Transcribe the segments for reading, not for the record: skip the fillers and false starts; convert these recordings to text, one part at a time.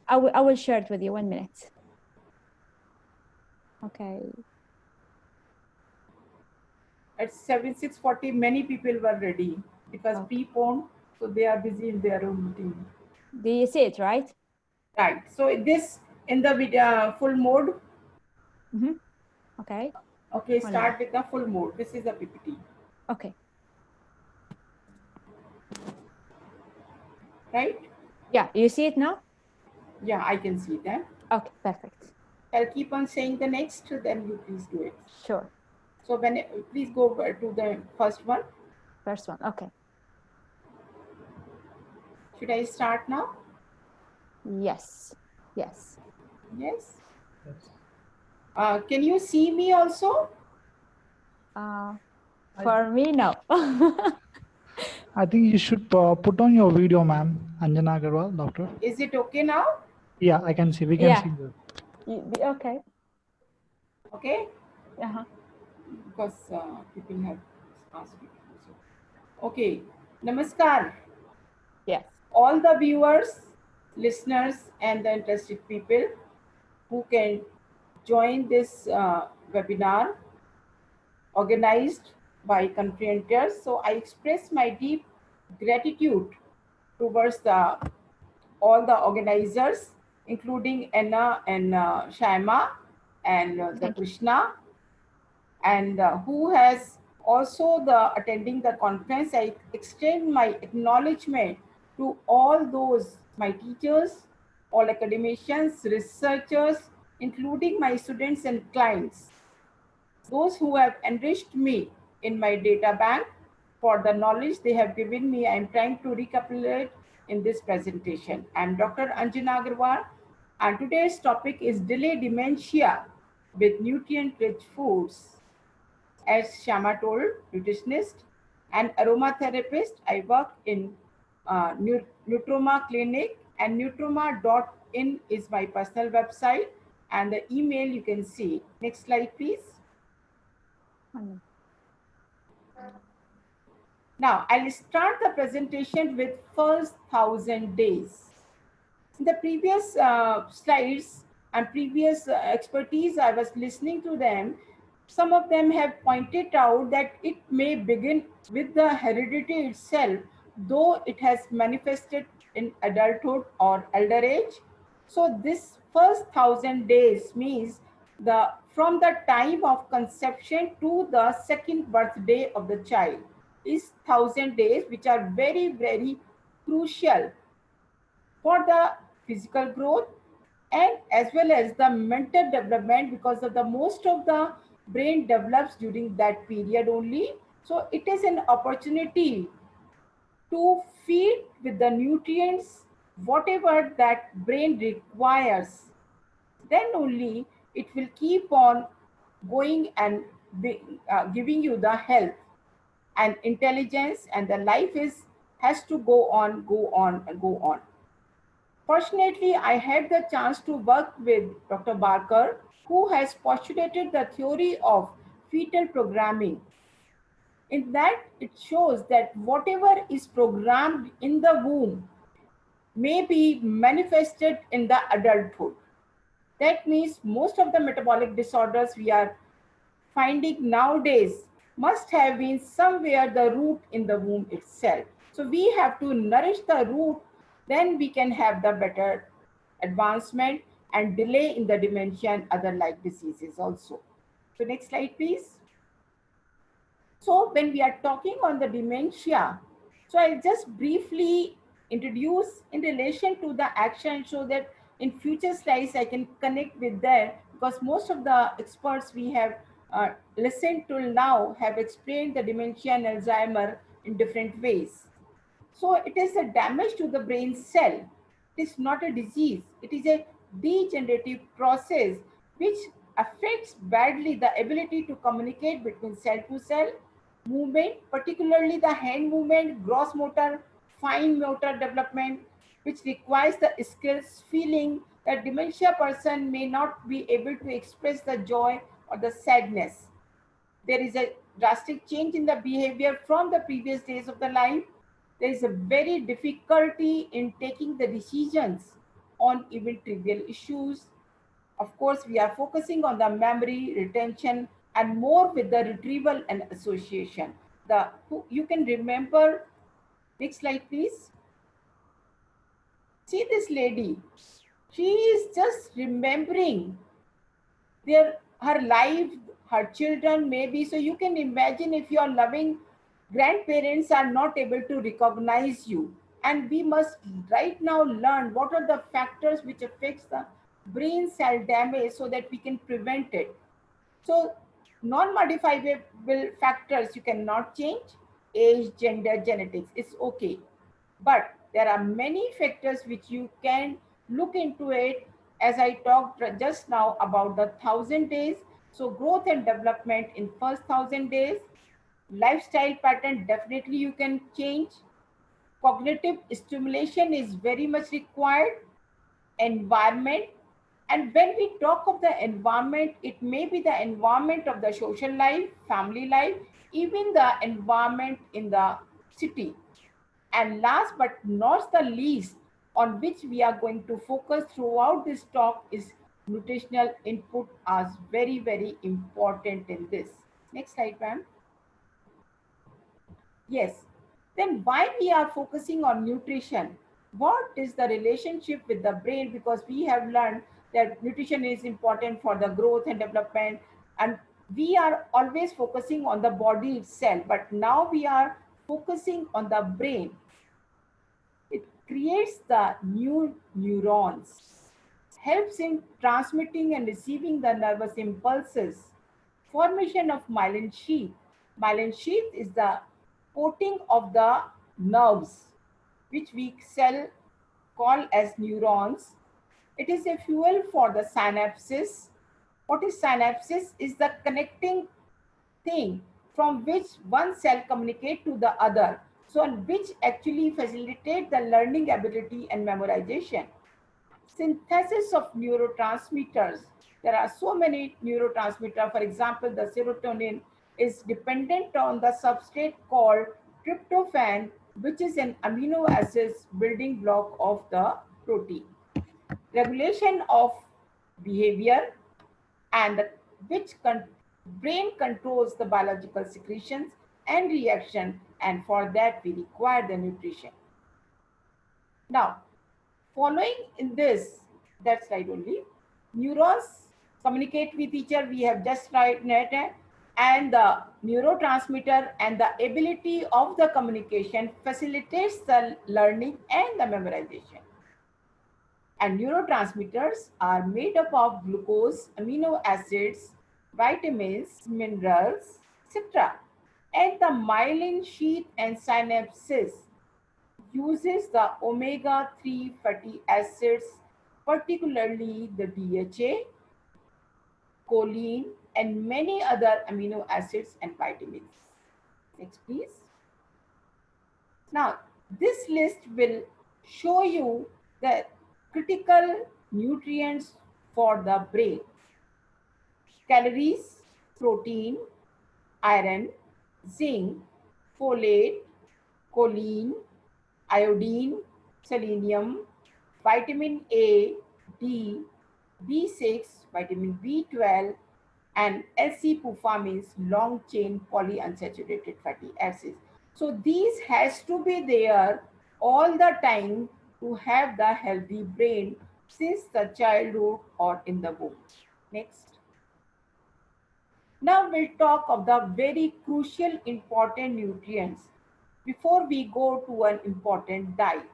I will share it with you. 1 minute. Okay. At 6:40, many people were ready. It was preponed, so they are busy in their own meeting. Do you see it, right? Right. So this in the video, full mode. Okay. Okay, start with the full mode. This is the PPT. Okay. Right? Yeah, you see it now? Yeah, I can see that. Okay, perfect. I'll keep on saying the next, then you please do it. Sure. So please go to the first one. First one, okay. Should I start now? Yes. Yes. Yes. Can you see me also? For me, no. I think you should put on your video, ma'am. Anjana Agarwal, doctor. Is it okay now? Yeah, I can see. We can see that. Okay. Okay. Because people have asked me. Okay. Namaskar. Yes. All the viewers, listeners, and the interested people who can join this webinar organized by Confrontiers. So I express my deep gratitude towards all the organizers, including Anna and Shaima and the Krishna, and who has also attending the conference. I extend my acknowledgement to all those, my teachers, all academicians, researchers, including my students and clients, those who have enriched me in my data bank for the knowledge they have given me. I am trying to recapitulate in this presentation. I am Dr. Anjana Agarwal, and today's topic is delay dementia with nutrient-rich foods. As Shama told, nutritionist and aromatherapist. I work in Nutroma Clinic, and nutroma.in is my personal website, and the email you can see. Next slide, please. Now, I'll start the presentation with first 1,000 days. In the previous slides and previous expertise, I was listening to them. Some of them have pointed out that it may begin with the heredity itself, though it has manifested in adulthood or elder age. So this first 1,000 days means from the time of conception to the second birthday of the child is 1,000 days, which are very, very crucial for the physical growth and as well as the mental development, because of the most of the brain develops during that period only. So it is an opportunity to feed with the nutrients whatever that brain requires. Then only it will keep on going and giving you the health and intelligence, and the life has to go on, go on, and go on. Fortunately, I had the chance to work with Dr. Barker, who has postulated the theory of fetal programming. In that, it shows that whatever is programmed in the womb may be manifested in the adulthood. That means most of the metabolic disorders we are finding nowadays must have been somewhere the root in the womb itself. So we have to nourish the root, then we can have the better advancement and delay in the dementia and other like diseases also. So next slide, please. So when we are talking on the dementia, so I'll just briefly introduce in relation to the action so that in future slides I can connect with that, because most of the experts we have listened till now have explained the dementia and Alzheimer in different ways. So it is a damage to the brain cell. It is not a disease. It is a degenerative process which affects badly the ability to communicate between cell to cell, movement, particularly the hand movement, gross motor, fine motor development, which requires the skills. Feeling that dementia person may not be able to express the joy or the sadness. There is a drastic change in the behavior from the previous days of the life. There is a very difficulty in taking the decisions. on even trivial issues. Of course, we are focusing on the memory, retention, and more with the retrieval and association. You can remember, next slide please. See this lady, she is just remembering her life, her children maybe. So you can imagine if your loving grandparents are not able to recognize you. And we must right now learn what are the factors which affects the brain cell damage so that we can prevent it. So non-modifiable factors you cannot change, age, gender, genetics, it's okay. But there are many factors which you can look into it, as I talked just now about the 1,000 days. So growth and development in first 1,000 days, lifestyle pattern definitely you can change. Cognitive stimulation is very much required. Environment, and when we talk of the environment, it may be the environment of the social life, family life, even the environment in the city. And last but not the least, on which we are going to focus throughout this talk, is nutritional input are very, very important in this. Next slide, ma'am. Yes. Then why we are focusing on nutrition? What is the relationship with the brain? Because we have learned that nutrition is important for the growth and development, and we are always focusing on the body itself, but now we are focusing on the brain. It creates the new neurons, helps in transmitting and receiving the nervous impulses, formation of myelin sheath. Myelin sheath is the coating of the nerves, which we call as neurons. It is a fuel for the synapses. What is synapses? Is the connecting thing from which one cell communicate to the other. So which actually facilitate the learning ability and memorization. Synthesis of neurotransmitters. There are so many neurotransmitters. For example, the serotonin is dependent on the substrate called tryptophan, which is an amino acids building block of the protein. Regulation of behavior, and which brain controls the biological secretions and reaction, and for that we require the nutrition. Now, following in this, that slide only, neurons communicate with each other, we have just written, and the neurotransmitter and the ability of the communication facilitates the learning and the memorization. And neurotransmitters are made up of glucose, amino acids, vitamins, minerals, etc. And the myelin sheath and synapses uses the omega-3 fatty acids, particularly the DHA, choline, and many other amino acids and vitamins. Next, please. Now, this list will show you the critical nutrients for the brain. Calories, protein, iron, zinc, folate, choline, iodine, selenium, vitamin A, D, B6, vitamin B12, and L-C-pufamines, long chain polyunsaturated fatty acids. So these has to be there all the time to have the healthy brain since the childhood or in the womb. Next. Now we'll talk of the very crucial important nutrients before we go to an important diet.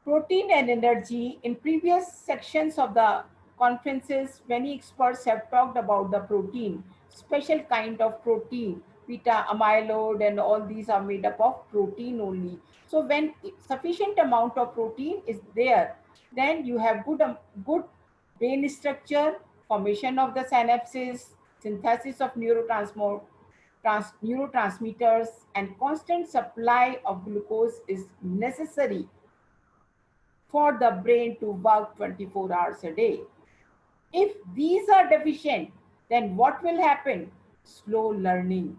Protein and energy. In previous sections of the conferences, many experts have talked about the protein, special kind of protein, beta amyloid, and all these are made up of protein only. So when sufficient amount of protein is there, then you have good brain structure, formation of the synapses, synthesis of neurotransmitters, and constant supply of glucose is necessary for the brain to work 24 hours a day. If these are deficient, then what will happen? Slow learning.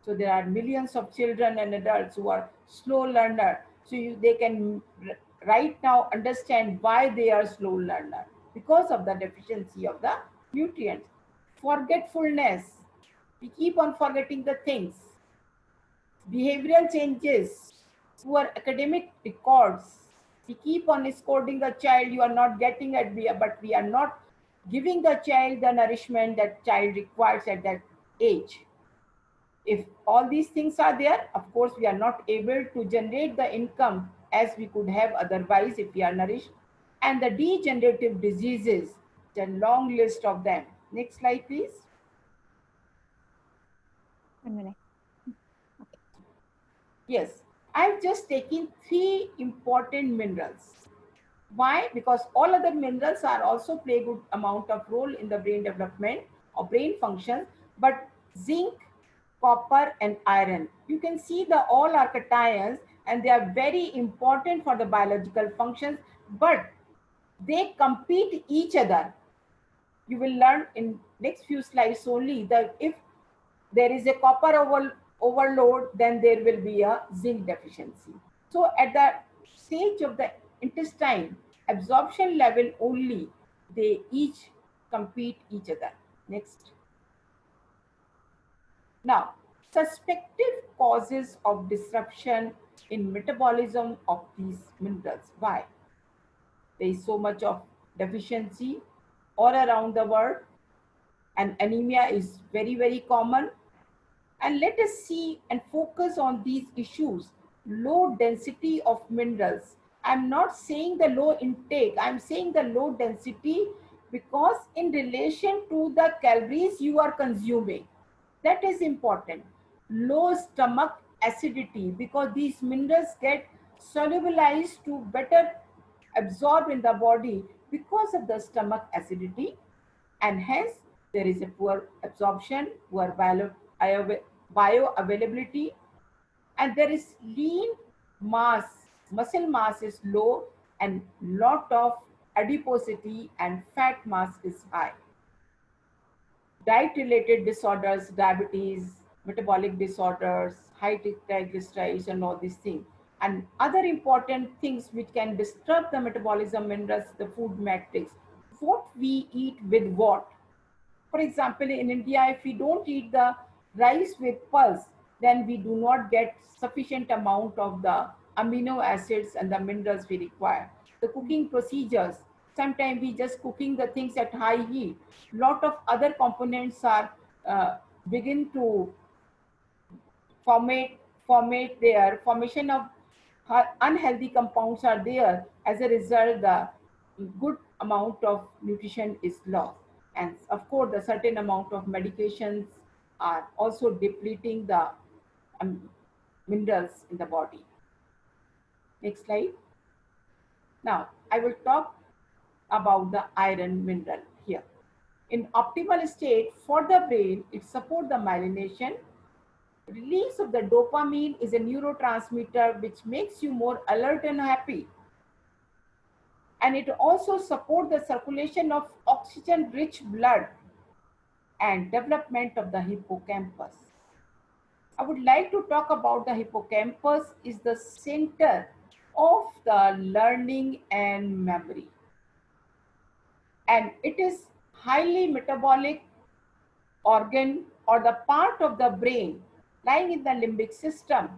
So there are millions of children and adults who are slow learner. So they can right now understand why they are slow learner, because of the deficiency of the nutrients. Forgetfulness, we keep on forgetting the things. Behavioral changes, poor academic records, we keep on scolding the child, you are not getting it, but we are not giving the child the nourishment that child requires at that age. If all these things are there, of course, we are not able to generate the income as we could have otherwise if we are nourished. And the degenerative diseases, the long list of them. Next slide, please. 1 minute. Yes, I've just taken 3 important minerals. Why? Because all other minerals are also play good amount of role in the brain development or brain functions, but zinc, copper and iron, you can see the all are cations and they are very important for the biological functions, but they compete each other. You will learn in next few slides only that if there is a copper overload, then there will be a zinc deficiency. So at the stage of the intestine, absorption level only, they each compete each other. Next. Now, suspected causes of disruption in metabolism of these minerals. Why? There is so much of deficiency all around the world, and anemia is very, very common. And let us see and focus on these issues. Low density of minerals. I'm not saying the low intake, I'm saying the low density because in relation to the calories you are consuming. That is important. Low stomach acidity, because these minerals get solubilized to better absorb in the body because of the stomach acidity, and hence there is a poor absorption, poor bioavailability, and there is lean mass, muscle mass is low, and lot of adiposity and fat mass is high. Diet-related disorders, diabetes, metabolic disorders, high triglycerides, and all these things. And other important things which can disturb the metabolism, minerals, the food matrix. What we eat with what? For example, in India, if we don't eat the rice with pulse, then we do not get sufficient amount of the amino acids and the minerals we require. The cooking procedures, sometimes we just cooking the things at high heat. Lot of other components are begin to formation of unhealthy compounds are there. As a result, the good amount of nutrition is lost. And of course, the certain amount of medications are also depleting the minerals in the body. Next slide. Now, I will talk about the iron mineral here. In optimal state for the brain, it supports the myelination. Release of the dopamine is a neurotransmitter which makes you more alert and happy. And it also supports the circulation of oxygen-rich blood and development of the hippocampus. I would like to talk about the hippocampus is the center of the learning and memory. And it is highly metabolic organ or the part of the brain lying in the limbic system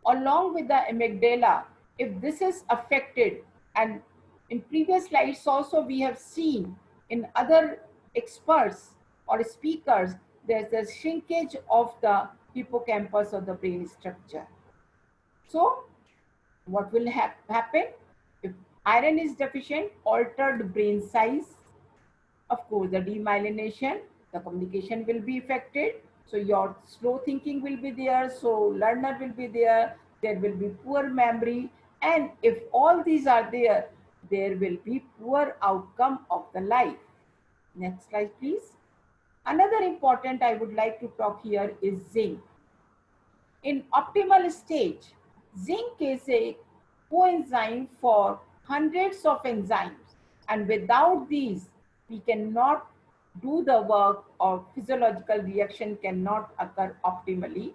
along with the amygdala. If this is affected, and in previous slides also we have seen in other experts or speakers, there's a shrinkage of the hippocampus of the brain structure. So what will happen? If iron is deficient, altered brain size, of course, the demyelination, the communication will be affected. So your slow thinking will be there. So learner will be there. There will be poor memory. And if all these are there, there will be poor outcome of the life. Next slide, please. Another important I would like to talk here is zinc. In optimal stage, zinc is a coenzyme for hundreds of enzymes. And without these, we cannot do the work, or physiological reaction cannot occur optimally.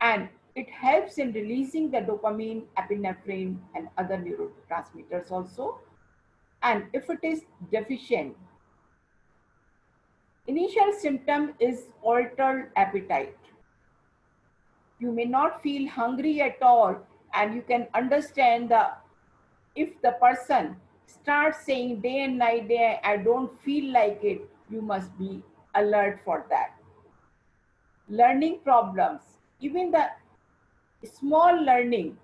And it helps in releasing the dopamine, epinephrine, and other neurotransmitters also. And if it is deficient, initial symptom is altered appetite. You may not feel hungry at all, and you can understand if the person starts saying day and night, I don't feel like it, you must be alert for that. Learning problems, even the small learning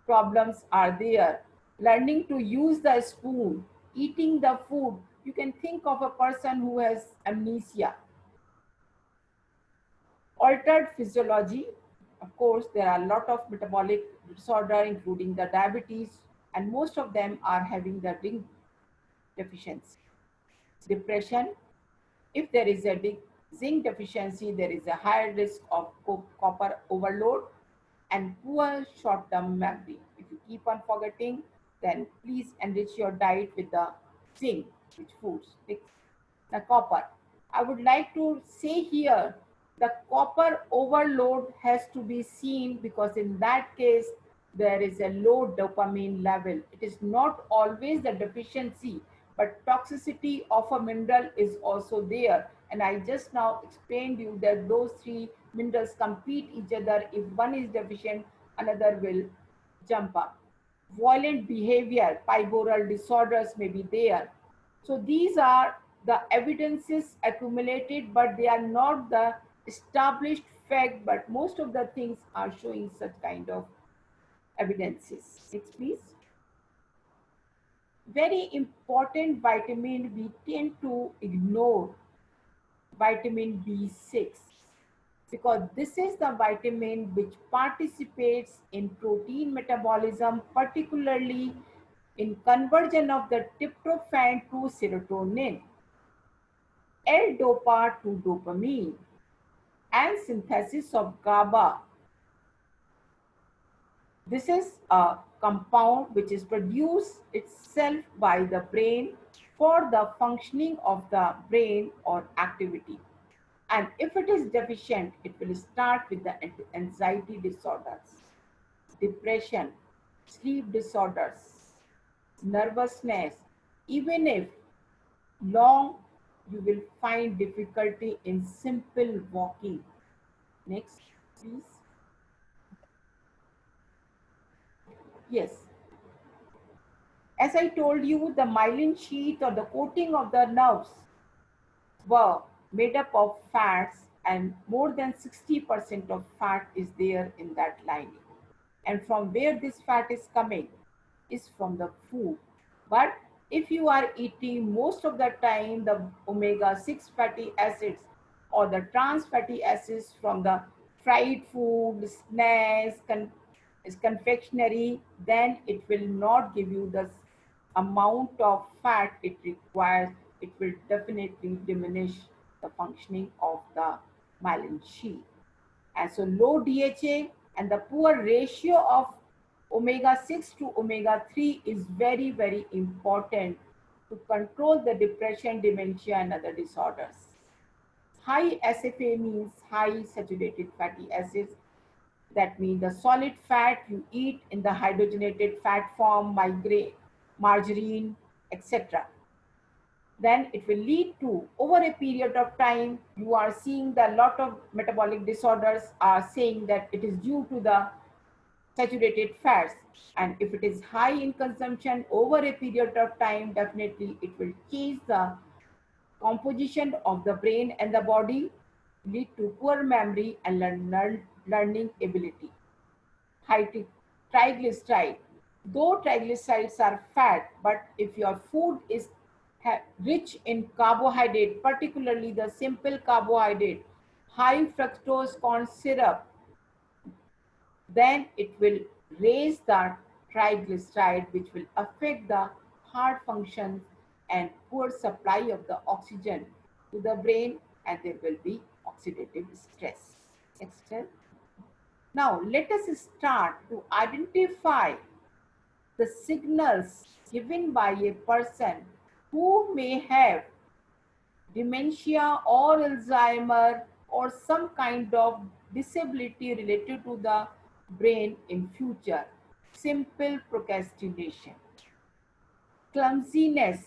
problems are there. Learning to use the spoon, eating the food. You can think of a person who has amnesia. Altered physiology. Of course, there are a lot of metabolic disorder, including the diabetes, and most of them are having the zinc deficiency. Depression. If there is a big zinc deficiency, there is a higher risk of copper overload and poor short-term memory. If you keep on forgetting, then please enrich your diet with the zinc, which foods, the copper. I would like to say here, the copper overload has to be seen, because in that case, there is a low dopamine level. It is not always the deficiency, but toxicity of a mineral is also there. And I just now explained you that those three minerals compete each other. If one is deficient, another will jump up. Violent behavior, bipolar disorders may be there. So these are the evidences accumulated, but they are not the established fact, but most of the things are showing such kind of evidences. Next, please. Very important vitamin we tend to ignore, vitamin B6, because this is the vitamin which participates in protein metabolism, particularly in conversion of the tryptophan to serotonin, L-dopa to dopamine, and synthesis of GABA. This is a compound which is produced itself by the brain for the functioning of the brain or activity. And if it is deficient, it will start with the anxiety disorders, depression, sleep disorders, nervousness. Even if long, you will find difficulty in simple walking. Next, please. Yes. As I told you, the myelin sheath or the coating of the nerves were made up of fats, and more than 60% of fat is there in that lining. And from where this fat is coming is from the food. But if you are eating most of the time the omega-6 fatty acids or the trans fatty acids from the fried food, snacks, confectionery, then it will not give you the amount of fat it requires. It will definitely diminish the functioning of the myelin sheath. And so low DHA and the poor ratio of omega-6 to omega-3 is very, very important to control the depression, dementia, and other disorders. High SFA means high saturated fatty acids. That means the solid fat you eat in the hydrogenated fat form, margarine, etc. Then it will lead to, over a period of time, you are seeing that a lot of metabolic disorders are saying that it is due to the saturated fats. And if it is high in consumption over a period of time, definitely it will change the composition of the brain and the body, lead to poor memory and learning ability. High triglyceride. Though triglycerides are fat, but if your food is rich in carbohydrate, particularly the simple carbohydrate, high fructose corn syrup, then it will raise the triglyceride, which will affect the heart functions and poor supply of the oxygen to the brain, and there will be oxidative stress. Next step. Now, let us start to identify the signals given by a person who may have dementia or Alzheimer or some kind of disability related to the brain in future. Simple procrastination, clumsiness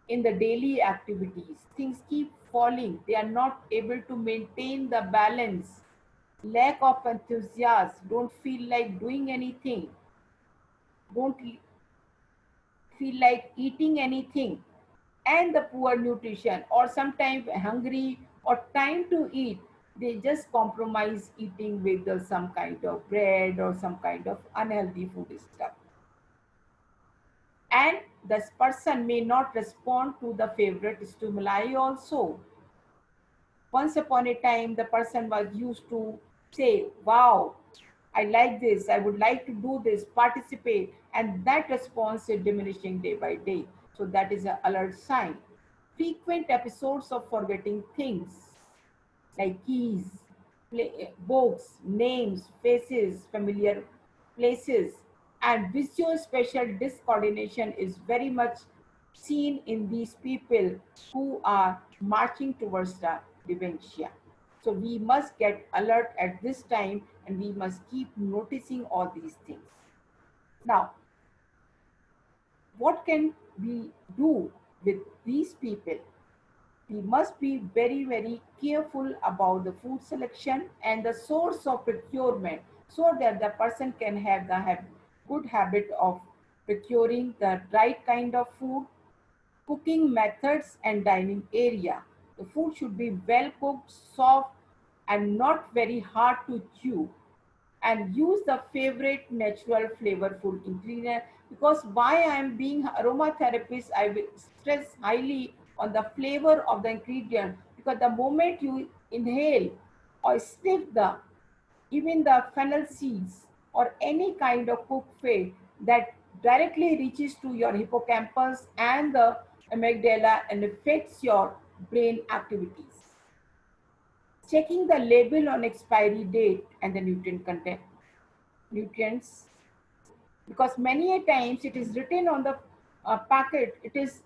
in the daily activities. Things keep falling. They are not able to maintain the balance. Lack of enthusiasm. Don't feel like doing anything. Don't feel like eating anything. And the poor nutrition, or sometimes hungry or time to eat, they just compromise eating with some kind of bread or some kind of unhealthy food stuff. And this person may not respond to the favorite stimuli also. Once upon a time, the person was used to say, wow, I like this, I would like to do this, participate, and that response is diminishing day by day. So that is an alert sign. Frequent episodes of forgetting things like keys, books, names, faces, familiar places, and visual spatial discoordination is very much seen in these people who are marching towards the dementia. So we must get alert at this time and we must keep noticing all these things. Now, what can we do with these people? We must be very, very careful about the food selection and the source of procurement so that the person can have the good habit of procuring the right kind of food, cooking methods and dining area. The food should be well cooked, soft and not very hard to chew, and use the favorite natural flavorful ingredient. Because why I am being aromatherapist, I will stress highly on the flavor of the ingredient, because the moment you inhale or sniff the even the fennel seeds or any kind of cooked food, that directly reaches to your hippocampus and the amygdala and affects your brain activities. Checking the label on expiry date and the nutrients, because many a times it is written on the packet, it is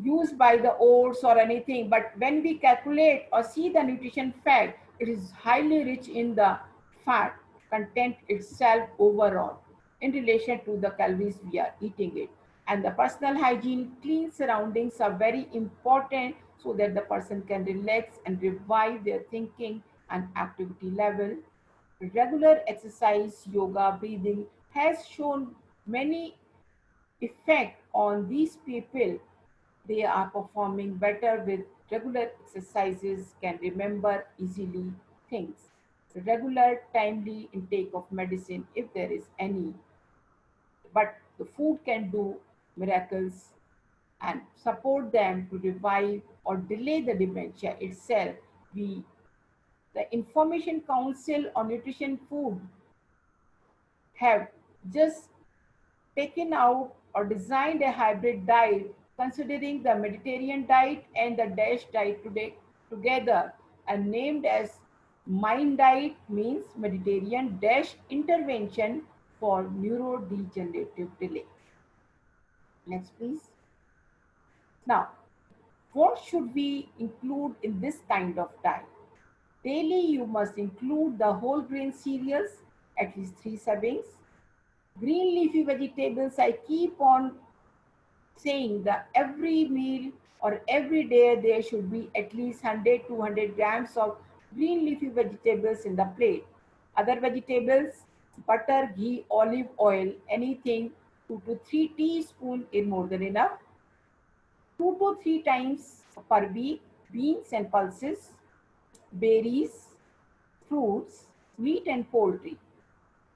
used by the oats or anything, but when we calculate or see the nutrition fact, it is highly rich in the fat content itself overall in relation to the calories we are eating it. And the personal hygiene, clean surroundings are very important so that the person can relax and revive their thinking and activity level. Regular exercise, yoga, breathing has shown many effect on these people. They are performing better with regular exercises, can remember easily things. Regular, timely intake of medicine if there is any. But the food can do miracles and support them to revive or delay the dementia itself. The Information Council on Nutrition Food have just taken out or designed a hybrid diet considering the Mediterranean diet and the DASH diet together, and named as MIND diet, means Mediterranean Dash intervention for neurodegenerative delay. Next, please. Now, what should we include in this kind of diet? Daily, you must include the whole grain cereals, at least 3 servings. Green leafy vegetables, I keep on saying that every meal or every day there should be at least 100-200 grams of green leafy vegetables in the plate. Other vegetables, butter, ghee, olive oil, anything, 2 to 3 teaspoons is more than enough. 2 to 3 times per week, beans and pulses, berries, fruits, meat and poultry,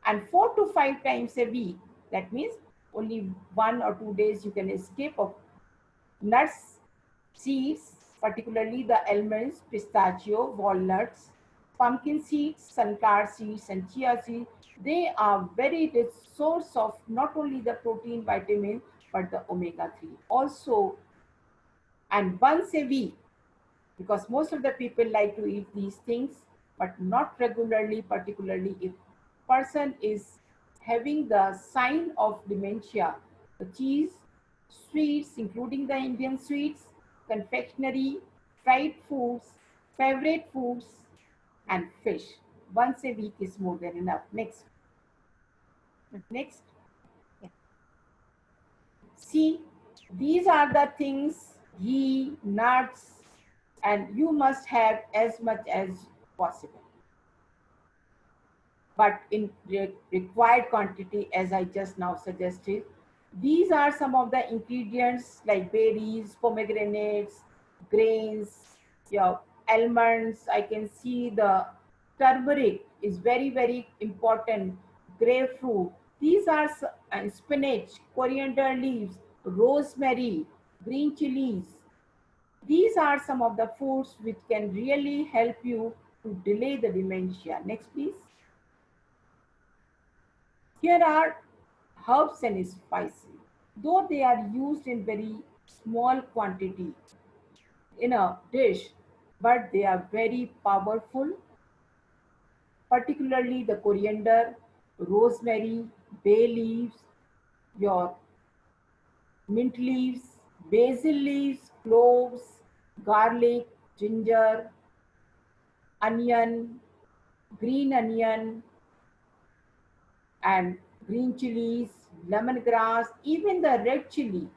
and 4 to 5 times a week. That means only 1 or 2 days you can escape of nuts, seeds, particularly the almonds, pistachio, walnuts, pumpkin seeds, sunflower seeds, and chia seeds. They are very rich source of not only the protein, vitamin, but the omega-3 also. And once a week, because most of the people like to eat these things, but not regularly, particularly if person is having the sign of dementia. The cheese, sweets, including the Indian sweets, confectionery, fried foods, favorite foods, and fish. Once a week is more than enough. Next. Next. Yeah. See, these are the things, ghee, nuts, and you must have as much as possible, but in required quantity, as I just now suggested. These are some of the ingredients like berries, pomegranates, grains, your almonds. I can see the turmeric is very, very important, grapefruit. These are and spinach, coriander leaves, rosemary, green chilies. These are some of the foods which can really help you to delay the dementia. Next, please. Here are herbs and spices. Though they are used in very small quantity in a dish, but they are very powerful, particularly the coriander, rosemary, bay leaves, your mint leaves, basil leaves, cloves, garlic, ginger, onion, green onion, and green chilies, lemongrass, even the red chili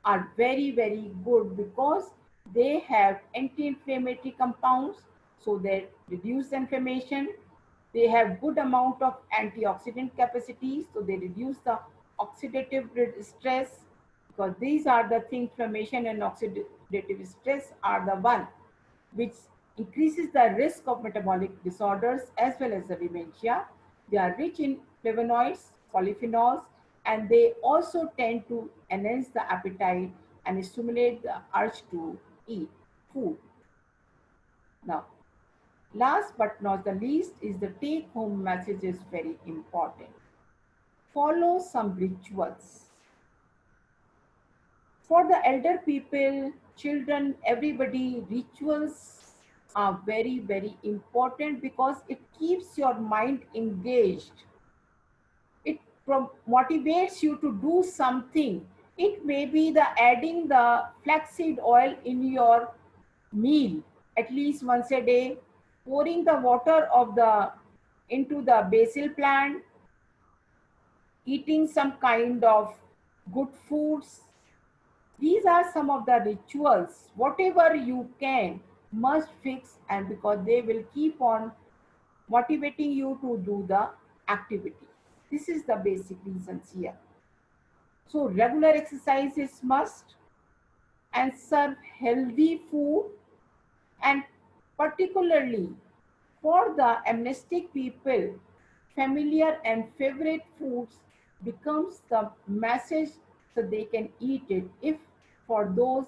are very, very good because they have anti-inflammatory compounds, so they reduce inflammation. They have good amount of antioxidant capacity, so they reduce the oxidative stress, because these are the things, inflammation and oxidative stress are the one which increases the risk of metabolic disorders as well as the dementia. They are rich in flavonoids, polyphenols, and they also tend to enhance the appetite and stimulate the urge to eat food. Now, last but not the least is the take home message is very important. Follow some rituals. For the elder people, children, everybody, rituals are very, very important because it keeps your mind engaged. It motivates you to do something. It may be the adding the flaxseed oil in your meal at least once a day, pouring the water of the into the basil plant, eating some kind of good foods. These are some of the rituals, whatever you can, must fix, and because they will keep on motivating you to do the activity. This is the basic reasons here. So regular exercise is must, and serve healthy food, and particularly for the amnestic people, familiar and favorite foods becomes the message so they can eat it. If for those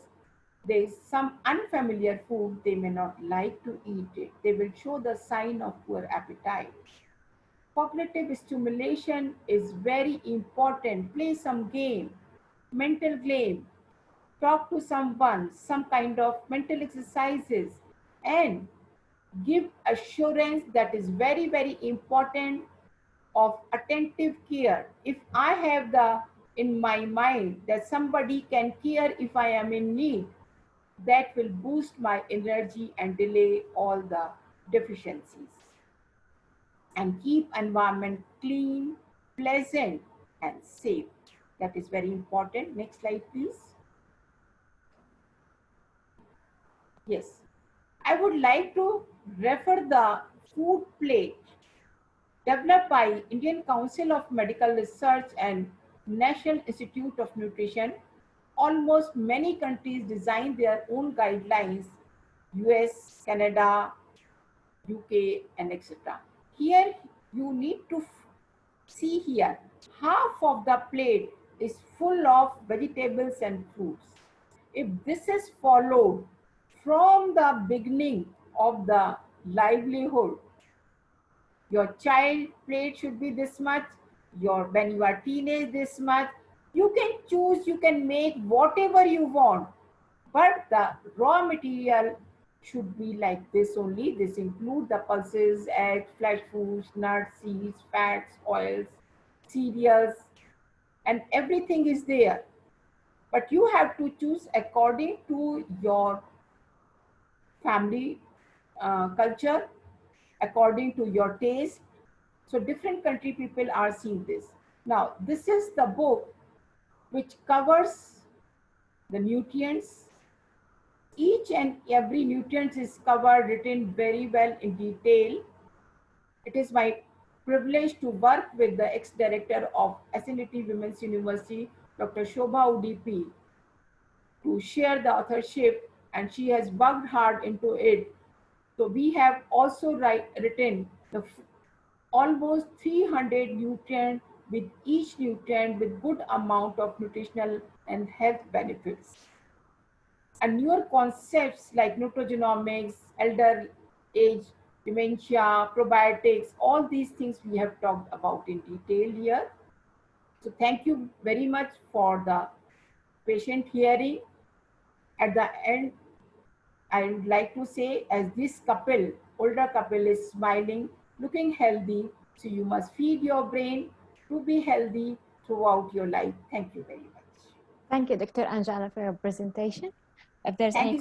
there is some unfamiliar food, they may not like to eat it. They will show the sign of poor appetite. Cognitive stimulation is very important. Play some game, mental game, talk to someone, some kind of mental exercises, and give assurance that is very, very important of attentive care. If I have the in my mind that somebody can care if I am in need, that will boost my energy and delay all the deficiencies. And keep environment clean, pleasant, and safe. That is very important. Next slide, please. Yes. I would like to refer the food plate developed by Indian Council of Medical Research and National Institute of Nutrition. Almost many countries design their own guidelines, US, Canada, UK, and etc. Here you need to see here, half of the plate is full of vegetables and fruits. If this is followed from the beginning of the livelihood, your child plate should be this much, your when you are teenage this much, you can choose, you can make whatever you want, but the raw material should be like this only. This include the pulses, eggs, flesh foods, nuts, seeds, fats, oils, cereals, and everything is there. But you have to choose according to your family culture, according to your taste. So different country people are seeing this. Now, this is the book which covers the nutrients. Each and every nutrient is covered, written very well in detail. It is my privilege to work with the ex-director of SNET Women's University, Dr. Shobha UDP, to share the authorship, and she has worked hard into it. So we have also written the almost 300 nutrients, with each nutrient with good amount of nutritional and health benefits. And newer concepts like nutrigenomics, elder age, dementia, probiotics, all these things we have talked about in detail here. So thank you very much for the patient hearing. At the end, I would like to say, as this couple, older couple, is smiling, looking healthy, so you must feed your brain to be healthy throughout your life. Thank you very much. Thank you, Dr. Anjana, for your presentation. If there's Thank any you